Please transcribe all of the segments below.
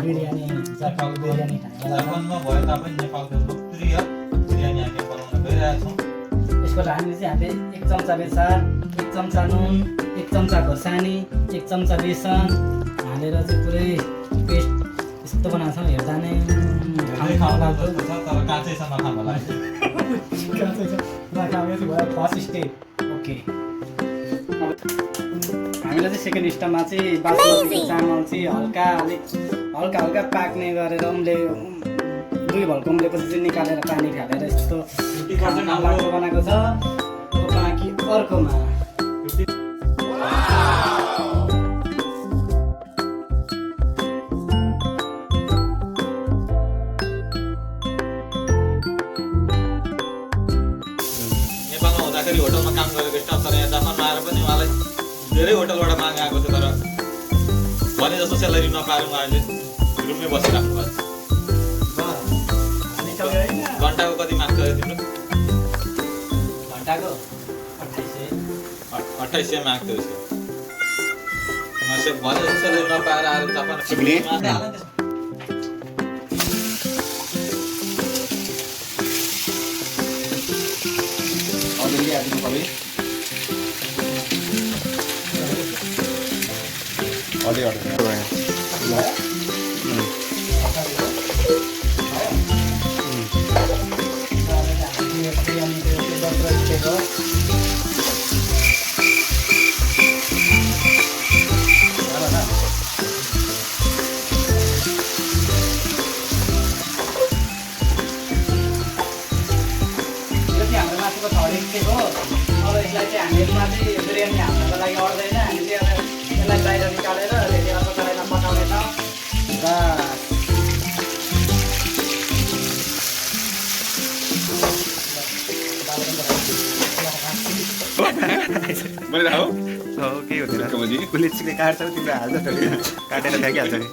बिरयानी जापानको बिरयानी खानेलाई जापानमा भए तापनि नेपालको लोकप्रिय बिरयानी हामी बनाउन गइरहेका छौँ। यसबाट हामीले 1 चम्चा बेसार, 1 चम्चा नुन, 1 चम्चा खोर्सानी, 1 चम्चा बेसन हालेर चाहिँ पुरै पेस्ट यस्तो बनाएको छौँ। हेर्दा नै खाउँ लाग्दो छ तर काँचै छ नखाउँ होला। काँचै छ नखाउने चाहिँ भयो फर्स्ट स्टेप। ओके हामीलाई चाहिँ सेकेन्ड स्टेपमा चाहिँ बासमती चामल चाहिँ हल्का पाक्ने गरेर 2 भल्को उम्लेपछि चाहिँ निकालेर पानी खालेर यस्तो खानाको बनाएको छ। बाँकी अर्कोमा नेपालमा हुँदाखेरि होटलमा काम गरेको स्टाफ तर यहाँ जापानमा आएर पनि उहाँलाई धेरै होटलबाट माग आएको छ तर भने जस्तो सेलेरी नपाएर उहाँले रुममै बसिराख्नु भएको छ। घन्टाको कति माग गयो तिम्रो? घन्टाको 2800 माग थियो उसको। भने जस्तो सेलेरी नपाएर आएर जापान बिरयानी हाल्नको लागि अड्दैन। हामी चाहिँ अब यसलाई बाहिर निकालेर रेडी अर्को कराईमा पकाउनेछौँ। मैले हो के हुँदैन उसले चिक्ने काट्छ तिमीले हाल्छ काटेर फ्याँकिहाल्छ नि।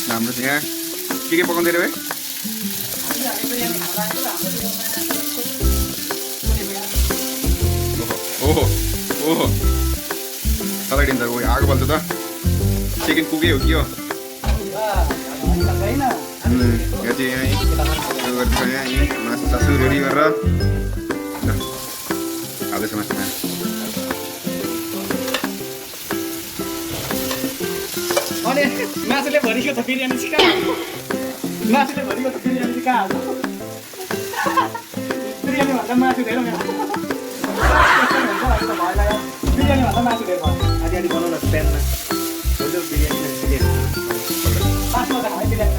हाम्रो चाहिँ यहाँ के पकाउँदै रे भाइ? ओहो ओहो सलाइदिन्छ आगो बल्छ त। चिकन कुकै हो कि हो? यहाँ चाहिँ यहीँ मासु सासु रेडी गरेर हाल्दैछ मासुमा। अनि मासुले भरिको त बिरयानी चाहिँ कहाँ हाल्छ? मासुले भरिको त बिरयानी चाहिँ कहाँ हाल्छ? बिरयानी भन्दा मासु धेरै बिरयानी भन्दा मासु धेरै भयो। आदि बनाउन प्यानमा बिरयानी बासमा त खाने बिरयानी त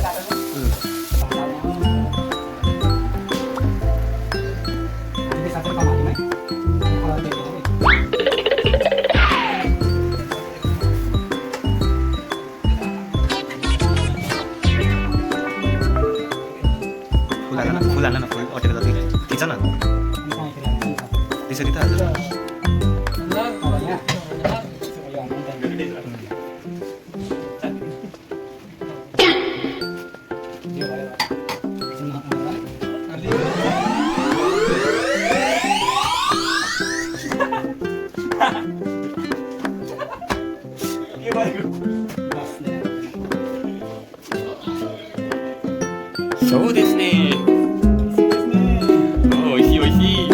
काटेर फुल हाल्न न फुल अटेर जति खिच न त्यसरी त हाल्छ।そうですね。おいしいおいしい。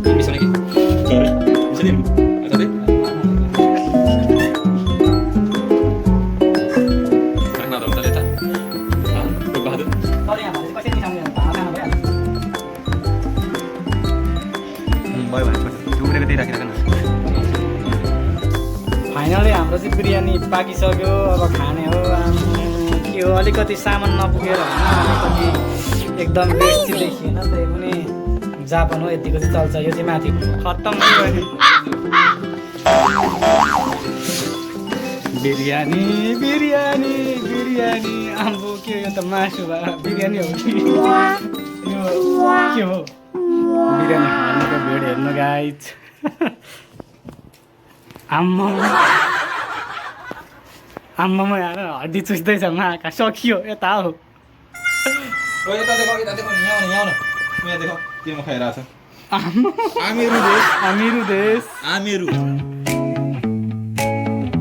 味噌ねぎ。味噌ねぎ。あとで。karena ada udah lihat. Ah, berubah tuh. तर यहाँ भनेपछि कसरी मिसाउने भाँडामा भइहाल्छ। भयो भने डुब्रेको त्यही राखिराख न। फाइनली हाम्रो चाहिँ बिरयानी पाकिसक्यो। अब खाने हो। के हो अलिकति सामान नपुगेर होइन अलिकति एकदम बेस्ट देखिएन त्यही पनि जापान हो यतिको चाहिँ चल्छ। यो चाहिँ माथि खत्तम भयो। बिरयानी बिरयानी बिरयानी आम्बो के यो त मासु भएर बिरयानी हो कि यो के हो? बिरयानी खानुको भिडियो हेर्नु गाइज। आम्मामा यार हड्डी चुस्दैछ माका सकियो यता हो। यता देखो यहाँ यहाँ यहाँ देखो केमा खाइरहेछ आमेरु देश हामीहरू देश आमेरु